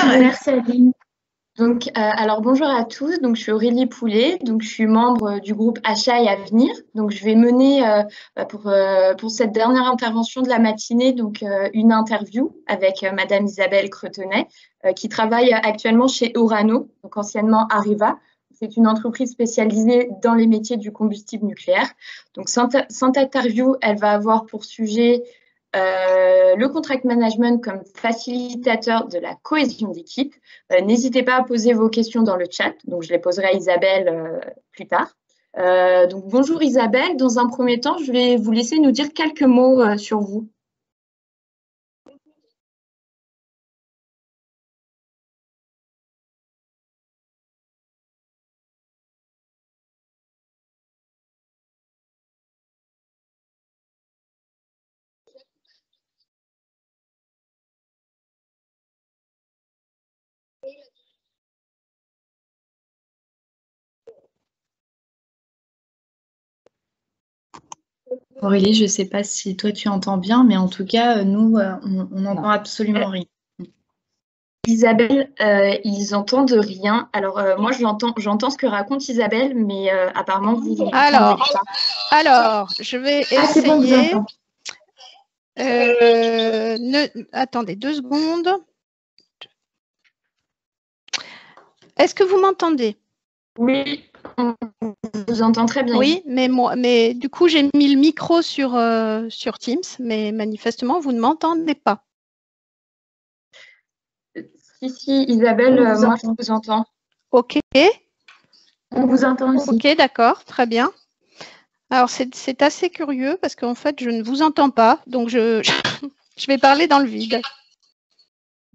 Merci Aline. Donc, alors bonjour à tous. Donc, je suis Aurélie Poulet. Donc, je suis membre du groupe Achat et Avenir. Donc, je vais mener pour cette dernière intervention de la matinée donc une interview avec Madame Isabelle Cretenay qui travaille actuellement chez Orano, donc anciennement Areva. C'est une entreprise spécialisée dans les métiers du combustible nucléaire. Donc, cette interview, elle va avoir pour sujet le contract management comme facilitateur de la cohésion d'équipe. N'hésitez pas à poser vos questions dans le chat, donc je les poserai à Isabelle plus tard. Donc bonjour Isabelle, dans un premier temps, je vais vous laisser nous dire quelques mots sur vous. Aurélie, je ne sais pas si toi tu entends bien, mais en tout cas, nous, on n'entend absolument rien. Isabelle, ils entendent rien. Alors, moi, j'entends ce que raconte Isabelle, mais apparemment, vous n'entendez pas. Alors, je vais essayer. Attendez 2 secondes. Est-ce que vous m'entendez? Oui, on vous entend très bien. Oui, mais du coup, j'ai mis le micro sur Teams, mais manifestement, vous ne m'entendez pas. Si, Isabelle, moi, je vous entends. OK. On vous entend aussi. OK, d'accord, très bien. Alors, c'est assez curieux parce qu'en fait, je ne vous entends pas, donc je vais parler dans le vide.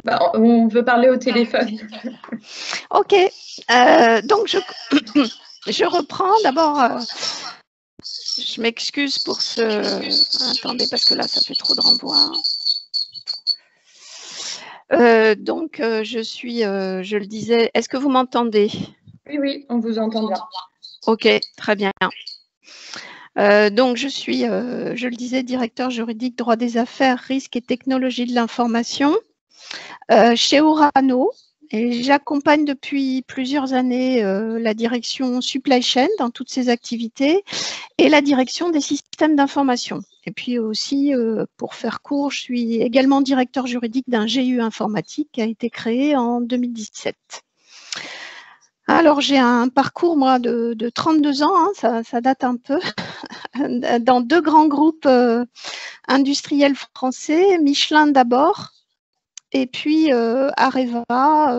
Bah, on veut parler au téléphone. OK. Donc, je reprends. D'abord, je m'excuse pour ce… Attendez, parce que là, ça fait trop de renvoi. Donc, je le disais, est-ce que vous m'entendez? Oui, on vous entend bien. OK, très bien. Donc, je suis, je le disais, directeur juridique, droit des affaires, risques et technologies de l'information chez Orano. Et j'accompagne depuis plusieurs années la direction supply chain dans toutes ses activités et la direction des systèmes d'information. Et puis aussi, pour faire court, je suis également directeur juridique d'un GU informatique qui a été créé en 2017. Alors, j'ai un parcours, moi, de 32 ans, hein, ça date un peu, dans 2 grands groupes industriels français, Michelin d'abord, et puis Areva,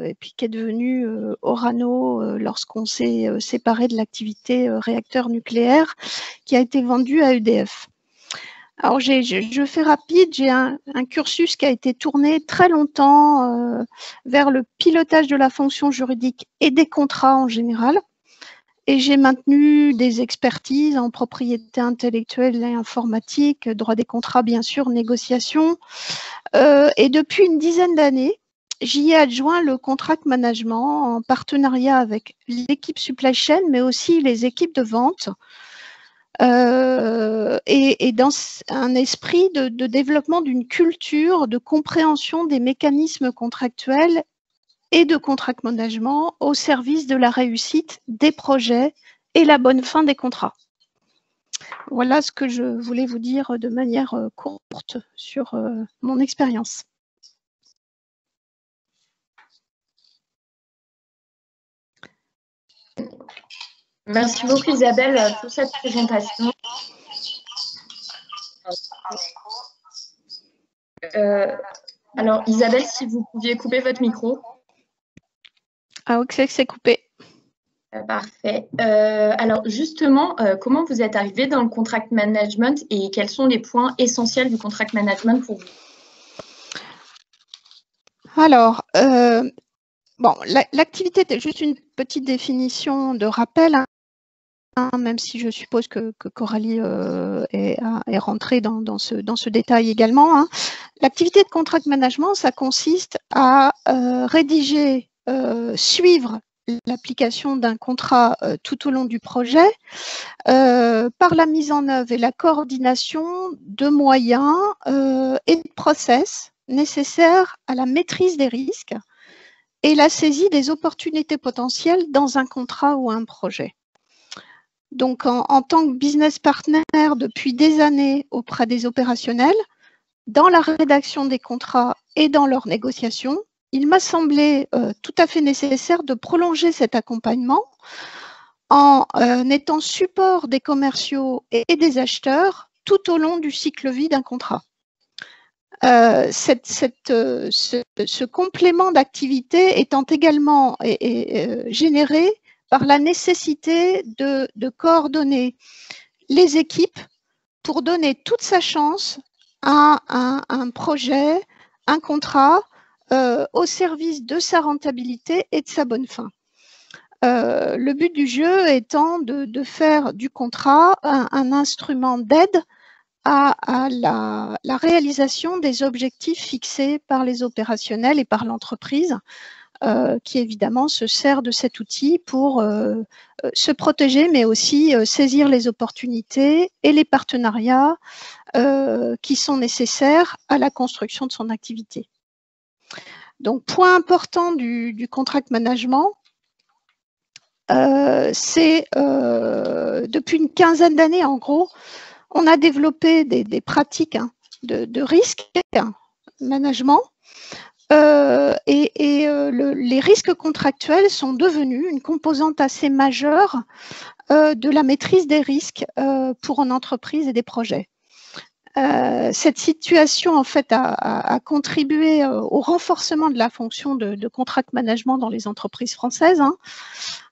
et puis qui est devenu Orano lorsqu'on s'est séparé de l'activité réacteur nucléaire qui a été vendue à EDF. Alors, je fais rapide, j'ai un cursus qui a été tourné très longtemps vers le pilotage de la fonction juridique et des contrats en général. Et j'ai maintenu des expertises en propriété intellectuelle et informatique, droit des contrats, bien sûr, négociation. Et depuis une dizaine d'années, j'y ai adjoint le contract management en partenariat avec l'équipe supply chain, mais aussi les équipes de vente. Et dans un esprit de développement d'une culture de compréhension des mécanismes contractuels et de contract management au service de la réussite des projets et la bonne fin des contrats. Voilà ce que je voulais vous dire de manière courte sur mon expérience. Merci beaucoup Isabelle pour cette présentation. Alors Isabelle, si vous pouviez couper votre micro. Ah ok, c'est coupé. Parfait. Alors justement, comment vous êtes arrivé dans le contract management et quels sont les points essentiels du contract management pour vous? Alors, bon, l'activité, juste une petite définition de rappel, hein, même si je suppose que Coralie est rentrée dans ce détail également. Hein. L'activité de contract management, ça consiste à rédiger, suivre l'application d'un contrat tout au long du projet par la mise en œuvre et la coordination de moyens et de process nécessaires à la maîtrise des risques et la saisie des opportunités potentielles dans un contrat ou un projet. Donc, en tant que business partner depuis des années auprès des opérationnels, dans la rédaction des contrats et dans leur négociation, il m'a semblé tout à fait nécessaire de prolonger cet accompagnement en étant support des commerciaux et des acheteurs tout au long du cycle vie d'un contrat. Ce complément d'activité étant également généré par la nécessité de coordonner les équipes pour donner toute sa chance à un projet, un contrat au service de sa rentabilité et de sa bonne fin. Le but du jeu étant de faire du contrat un instrument d'aide à la réalisation des objectifs fixés par les opérationnels et par l'entreprise, qui évidemment se sert de cet outil pour se protéger, mais aussi saisir les opportunités et les partenariats qui sont nécessaires à la construction de son activité. Donc, point important du contract management, c'est depuis une quinzaine d'années, en gros, on a développé des pratiques de risque management les risques contractuels sont devenus une composante assez majeure de la maîtrise des risques pour une entreprise et des projets. Cette situation, en fait, a contribué au renforcement de la fonction de contract management dans les entreprises françaises.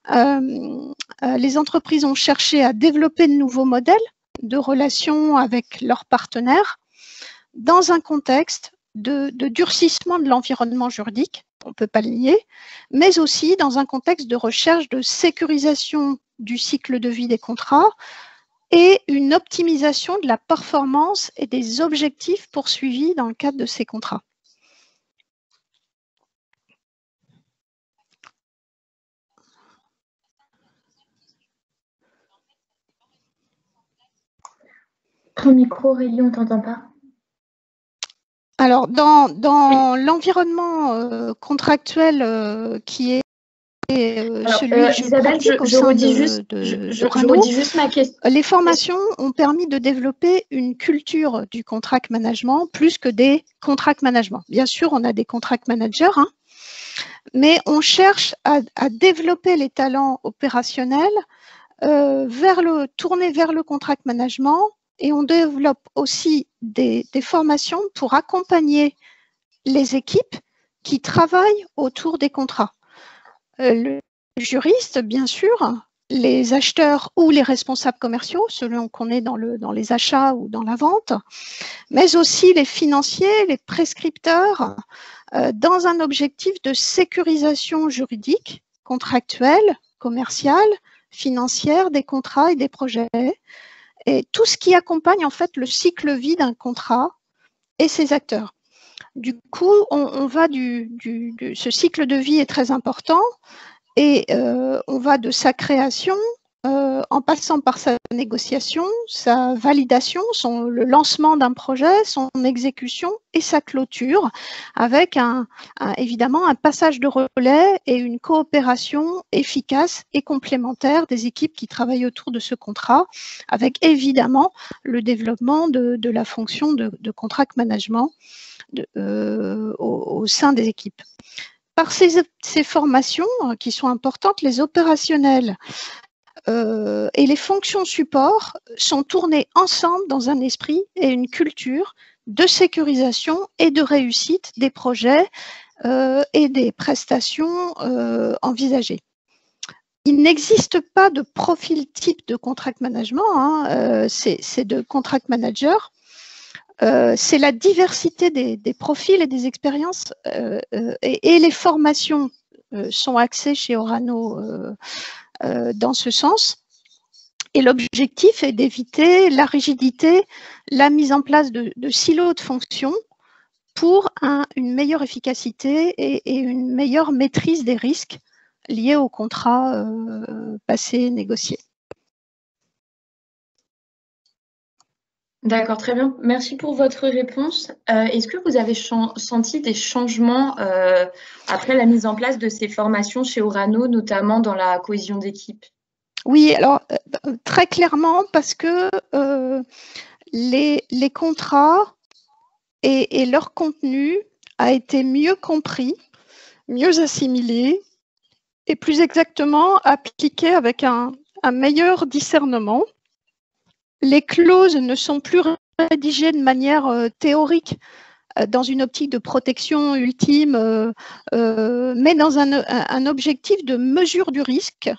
Les entreprises ont cherché à développer de nouveaux modèles de relations avec leurs partenaires dans un contexte de durcissement de l'environnement juridique, on ne peut pas le nier, mais aussi dans un contexte de recherche de sécurisation du cycle de vie des contrats et une optimisation de la performance et des objectifs poursuivis dans le cadre de ces contrats. Ton micro, Aurélie, on ne t'entend pas. Alors, dans l'environnement contractuel qui est celui que je pratique au sein de redis juste ma question. Les formations ont permis de développer une culture du contract management plus que des contract management. Bien sûr, on a des contract managers, mais on cherche à développer les talents opérationnels tournés vers le contract management. Et on développe aussi des formations pour accompagner les équipes qui travaillent autour des contrats. Le juriste, bien sûr, les acheteurs ou les responsables commerciaux, selon qu'on est dans les achats ou dans la vente, mais aussi les financiers, les prescripteurs, dans un objectif de sécurisation juridique, contractuelle, commerciale, financière des contrats et des projets, et tout ce qui accompagne en fait le cycle vie d'un contrat et ses acteurs. Du coup, on va ce cycle de vie est très important et on va de sa création en passant par sa négociation, sa validation, le lancement d'un projet, son exécution et sa clôture, avec évidemment un passage de relais et une coopération efficace et complémentaire des équipes qui travaillent autour de ce contrat, avec évidemment le développement de la fonction de contract management au sein des équipes. Par ces formations qui sont importantes, les opérationnels et les fonctions support sont tournées ensemble dans un esprit et une culture de sécurisation et de réussite des projets et des prestations envisagées. Il n'existe pas de profil type de contract management, c'est de contract manager. C'est la diversité des profils et des expériences et les formations sont axées chez Orano dans ce sens. Et l'objectif est d'éviter la rigidité, la mise en place de silos de fonctions pour une meilleure efficacité et une meilleure maîtrise des risques liés aux contrats passés négociés. D'accord, très bien. Merci pour votre réponse. Est-ce que vous avez senti des changements après la mise en place de ces formations chez Orano, notamment dans la cohésion d'équipe? Oui, alors très clairement parce que les contrats et leur contenu a été mieux compris, mieux assimilé et plus exactement appliqué avec un meilleur discernement. Les clauses ne sont plus rédigées de manière théorique dans une optique de protection ultime, mais dans un objectif de mesure du risque,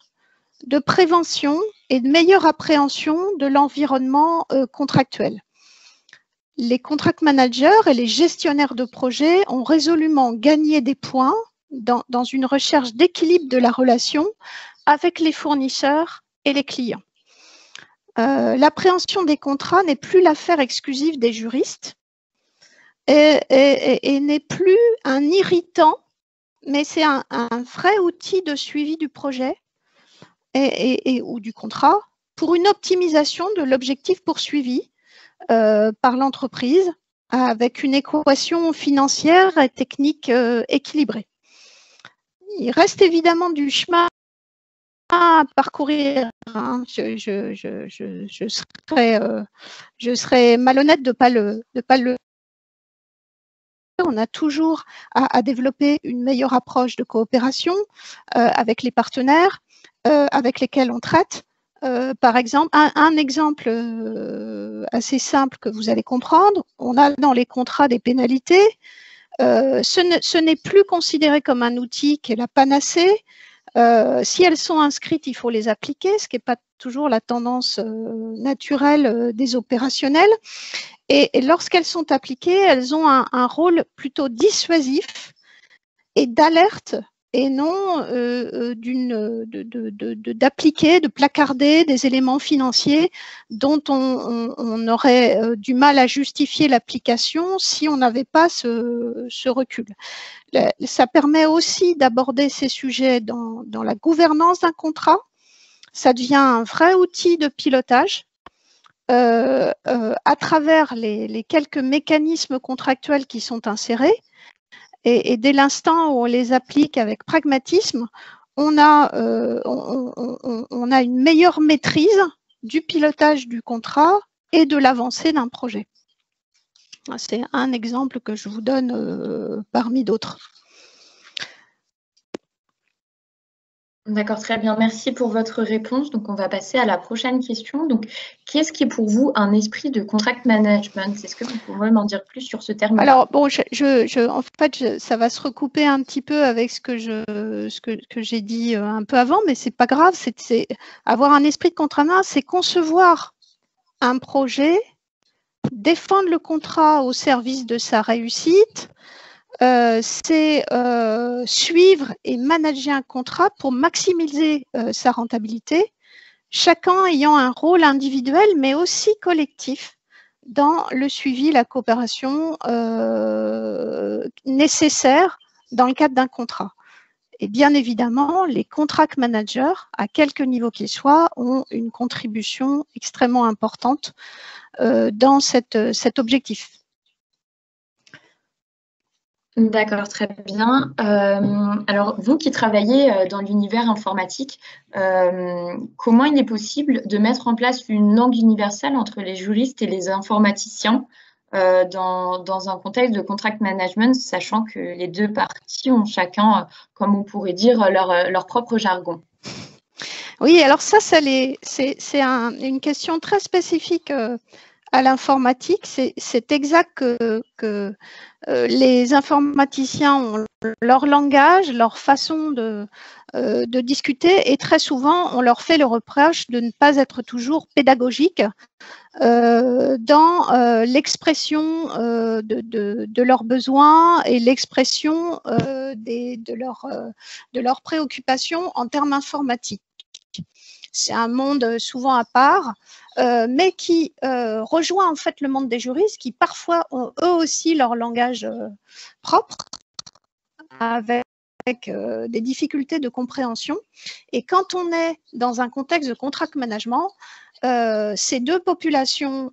de prévention et de meilleure appréhension de l'environnement contractuel. Les contract managers et les gestionnaires de projets ont résolument gagné des points dans une recherche d'équilibre de la relation avec les fournisseurs et les clients. L'appréhension des contrats n'est plus l'affaire exclusive des juristes et n'est plus un irritant, mais c'est un vrai outil de suivi du projet ou du contrat pour une optimisation de l'objectif poursuivi par l'entreprise avec une équation financière et technique équilibrée. Il reste évidemment du chemin à parcourir. Hein. Je serais malhonnête de ne pas le. On a toujours à développer une meilleure approche de coopération avec les partenaires avec lesquels on traite. Par exemple, un exemple assez simple que vous allez comprendre, on a dans les contrats des pénalités. Ce n'est plus considéré comme un outil qui est la panacée. Si elles sont inscrites, il faut les appliquer, ce qui n'est pas toujours la tendance naturelle des opérationnels. Et lorsqu'elles sont appliquées, elles ont un rôle plutôt dissuasif et d'alerte et non d'appliquer, de placarder des éléments financiers dont on aurait du mal à justifier l'application si on n'avait pas ce recul. Ça permet aussi d'aborder ces sujets dans la gouvernance d'un contrat. Ça devient un vrai outil de pilotage à travers les quelques mécanismes contractuels qui sont insérés. Et dès l'instant où on les applique avec pragmatisme, on a une meilleure maîtrise du pilotage du contrat et de l'avancée d'un projet. C'est un exemple que je vous donne parmi d'autres. D'accord, très bien. Merci pour votre réponse. Donc, on va passer à la prochaine question. Donc, qu'est-ce qui est pour vous un esprit de contract management? Est-ce que vous pouvez m'en dire plus sur ce terme-là? Alors, bon, en fait, ça va se recouper un petit peu avec ce que j'ai dit un peu avant, mais c'est pas grave. C'est avoir un esprit de contrat, c'est concevoir un projet, défendre le contrat au service de sa réussite, c'est suivre et manager un contrat pour maximiser sa rentabilité, chacun ayant un rôle individuel mais aussi collectif dans le suivi, la coopération nécessaire dans le cadre d'un contrat. Et bien évidemment, les contract managers, à quelque niveau qu'ils soient, ont une contribution extrêmement importante dans cet objectif. D'accord, très bien. Alors, vous qui travaillez dans l'univers informatique, comment il est possible de mettre en place une langue universelle entre les juristes et les informaticiens dans un contexte de contract management, sachant que les deux parties ont chacun, comme on pourrait dire, leur propre jargon? Oui, alors ça c'est une question très spécifique à l'informatique. C'est exact que les informaticiens ont leur langage, leur façon de discuter, et très souvent on leur fait le reproche de ne pas être toujours pédagogique dans l'expression de leurs besoins et l'expression de leurs préoccupations en termes informatiques. C'est un monde souvent à part, mais qui rejoint en fait le monde des juristes qui parfois ont eux aussi leur langage propre avec des difficultés de compréhension. Et quand on est dans un contexte de contract management, ces deux populations,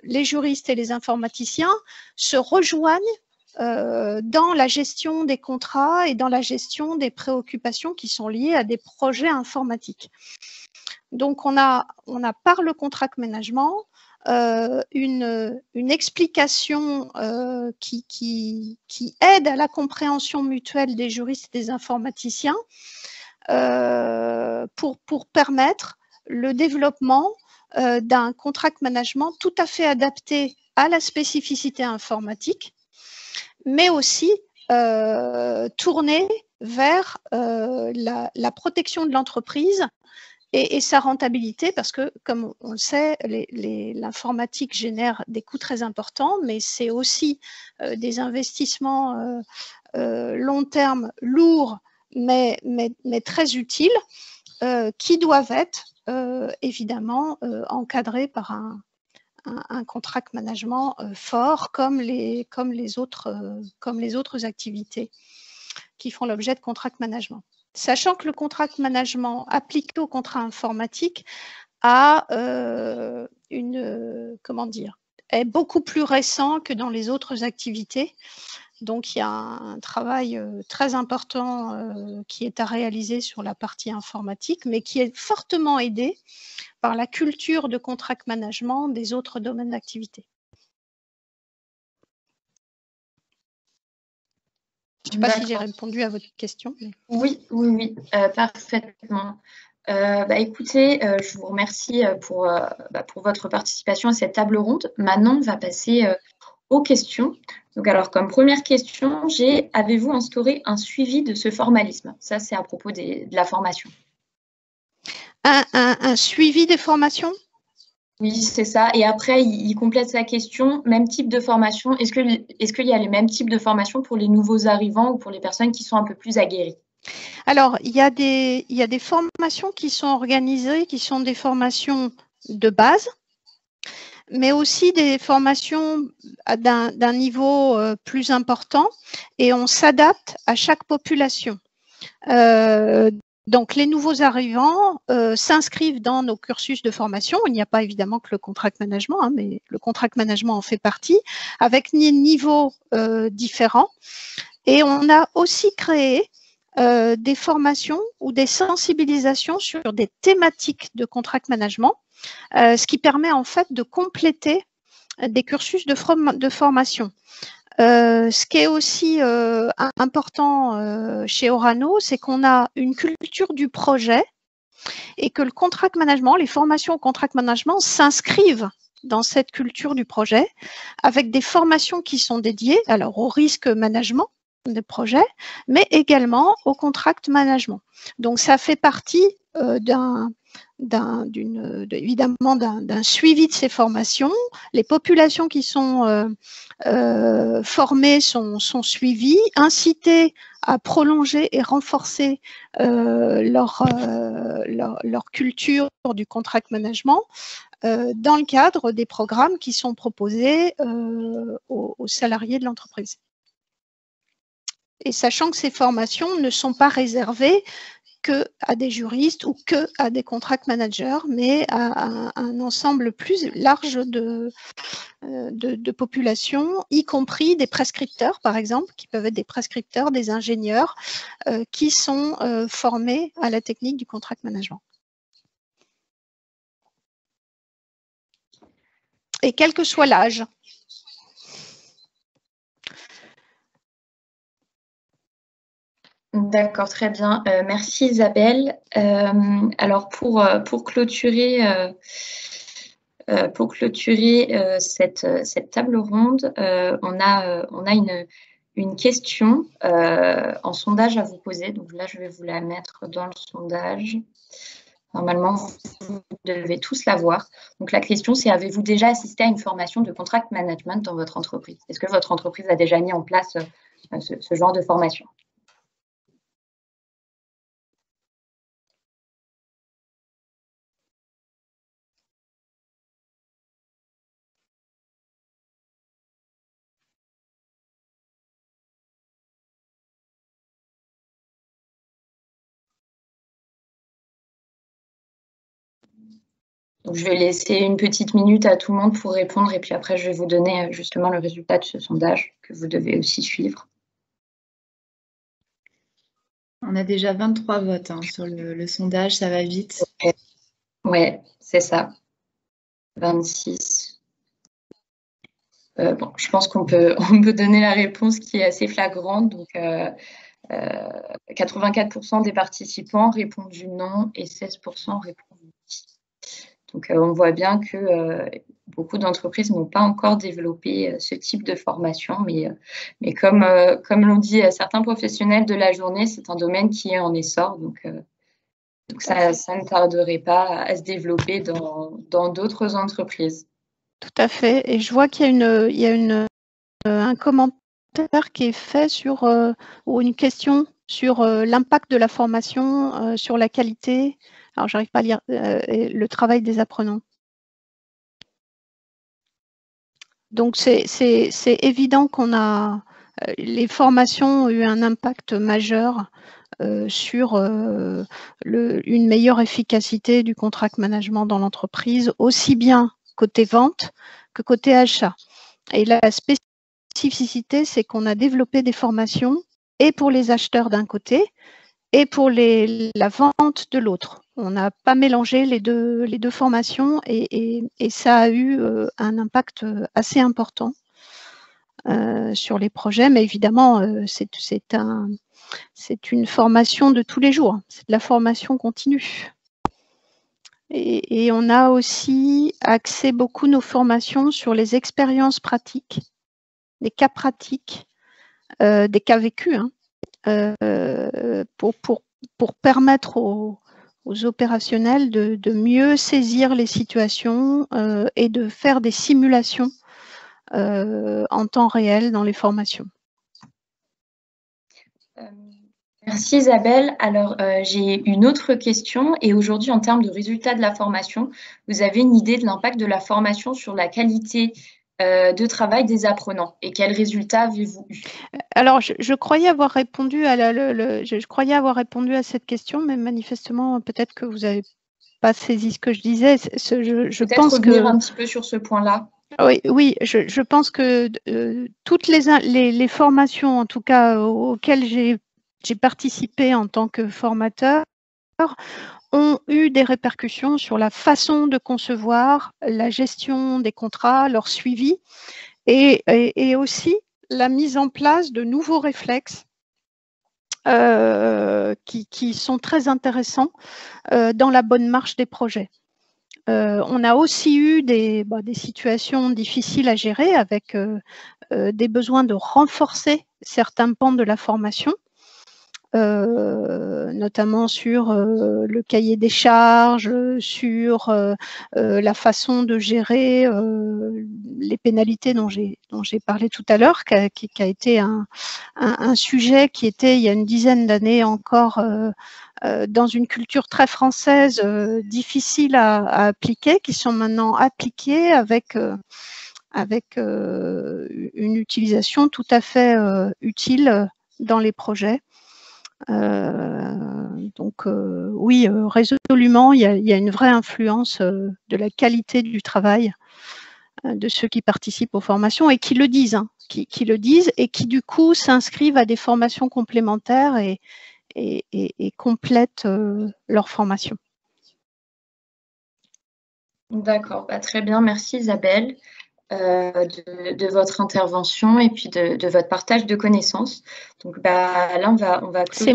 les juristes et les informaticiens, se rejoignent dans la gestion des contrats et dans la gestion des préoccupations qui sont liées à des projets informatiques. Donc, on a par le contract management une explication qui aide à la compréhension mutuelle des juristes et des informaticiens pour permettre le développement d'un contract management tout à fait adapté à la spécificité informatique, mais aussi tourné vers la protection de l'entreprise et sa rentabilité, parce que, comme on le sait, l'informatique génère des coûts très importants, mais c'est aussi des investissements long terme, lourds, mais très utiles, qui doivent être évidemment encadrés par un contract management fort, comme les autres activités qui font l'objet de contract management. Sachant que le contract management appliqué au contrat informatique a est beaucoup plus récent que dans les autres activités. Donc, il y a un travail très important qui est à réaliser sur la partie informatique, mais qui est fortement aidé par la culture de contract management des autres domaines d'activité. Je ne sais pas si j'ai répondu à votre question. Mais... Oui, parfaitement. Écoutez, je vous remercie pour votre participation à cette table ronde. Maintenant, on va passer aux questions. Donc, alors, comme première question, avez-vous instauré un suivi de ce formalisme? Ça, c'est à propos de la formation. Un suivi des formations? Oui, c'est ça. Et après, il complète sa question. Même type de formation. Est-ce qu'il y a les mêmes types de formation pour les nouveaux arrivants ou pour les personnes qui sont un peu plus aguerries? Alors, il y a des formations qui sont organisées, qui sont des formations de base, mais aussi des formations d'un niveau plus important, et on s'adapte à chaque population. Donc, les nouveaux arrivants s'inscrivent dans nos cursus de formation. Il n'y a pas évidemment que le contract management, hein, mais le contract management en fait partie, avec des niveaux différents. Et on a aussi créé des formations ou des sensibilisations sur des thématiques de contract management, ce qui permet en fait de compléter des cursus de formation. Ce qui est aussi important chez Orano, c'est qu'on a une culture du projet et que le contract management, les formations au contract management s'inscrivent dans cette culture du projet avec des formations qui sont dédiées alors au risque management des projets, mais également au contract management. Donc, ça fait partie évidemment d'un suivi de ces formations. Les populations qui sont formées sont suivies, incitées à prolonger et renforcer leur culture du contract management dans le cadre des programmes qui sont proposés aux salariés de l'entreprise. Et sachant que ces formations ne sont pas réservées que à des juristes ou que à des contract managers, mais à un ensemble plus large de populations, y compris des prescripteurs, par exemple, qui peuvent être des prescripteurs, des ingénieurs, qui sont formés à la technique du contract management. Et quel que soit l'âge. D'accord, très bien. Merci Isabelle. Alors pour clôturer, cette table ronde, on a une question en sondage à vous poser. Donc là, je vais vous la mettre dans le sondage. Normalement, vous devez tous la voir. Donc la question, c'est: avez-vous déjà assisté à une formation de contract management dans votre entreprise? Est-ce que votre entreprise a déjà mis en place ce genre de formation? Donc, je vais laisser une petite minute à tout le monde pour répondre et puis après, je vais vous donner justement le résultat de ce sondage que vous devez aussi suivre. On a déjà 23 votes sur le sondage, ça va vite. Okay. Ouais, c'est ça. 26. Bon, je pense qu'on peut donner la réponse qui est assez flagrante. Donc, 84% des participants répondent du non et 16% répondent oui. Donc, on voit bien que beaucoup d'entreprises n'ont pas encore développé ce type de formation, mais comme l'ont dit certains professionnels de la journée, c'est un domaine qui est en essor, donc ça ne tarderait pas à se développer dans d'autres entreprises. Tout à fait. Et je vois qu'il y a un commentaire qui est fait sur, ou une question sur l'impact de la formation sur la qualité. Alors, j'arrive pas à lire le travail des apprenants. Donc, c'est évident les formations ont eu un impact majeur sur une meilleure efficacité du contract management dans l'entreprise, aussi bien côté vente que côté achat. Et la spécificité, c'est qu'on a développé des formations et pour les acheteurs d'un côté et pour la vente de l'autre. On n'a pas mélangé les deux formations et ça a eu un impact assez important sur les projets, mais évidemment, c'est une formation de tous les jours, c'est de la formation continue. Et on a aussi axé beaucoup nos formations sur les expériences pratiques, des cas pratiques, des cas vécus, pour permettre aux opérationnels de mieux saisir les situations et de faire des simulations en temps réel dans les formations. Merci Isabelle. Alors, j'ai une autre question. Et aujourd'hui, en termes de résultats de la formation, vous avez une idée de l'impact de la formation sur la qualité de travail des apprenants? Et quels résultats avez-vous eu? Alors, je croyais avoir répondu à cette question, mais manifestement, peut-être que vous n'avez pas saisi ce que je disais. Je pense revenir un petit peu sur ce point-là. Oui, je pense que toutes les formations, en tout cas auxquelles j'ai participé en tant que formateur, ont eu des répercussions sur la façon de concevoir la gestion des contrats, leur suivi et aussi la mise en place de nouveaux réflexes qui sont très intéressants dans la bonne marche des projets. On a aussi eu des situations difficiles à gérer avec des besoins de renforcer certains pans de la formation, notamment sur le cahier des charges, sur la façon de gérer les pénalités dont j'ai parlé tout à l'heure, qui a été un sujet qui était il y a une dizaine d'années encore dans une culture très française difficile à appliquer, qui sont maintenant appliquées avec une utilisation tout à fait utile dans les projets. Donc oui, résolument, il y a une vraie influence de la qualité du travail de ceux qui participent aux formations et qui le disent, qui le disent et qui du coup s'inscrivent à des formations complémentaires et complètent leur formation. D'accord, très bien, merci Isabelle de votre intervention et puis de votre partage de connaissances. Donc là, on va clôturer.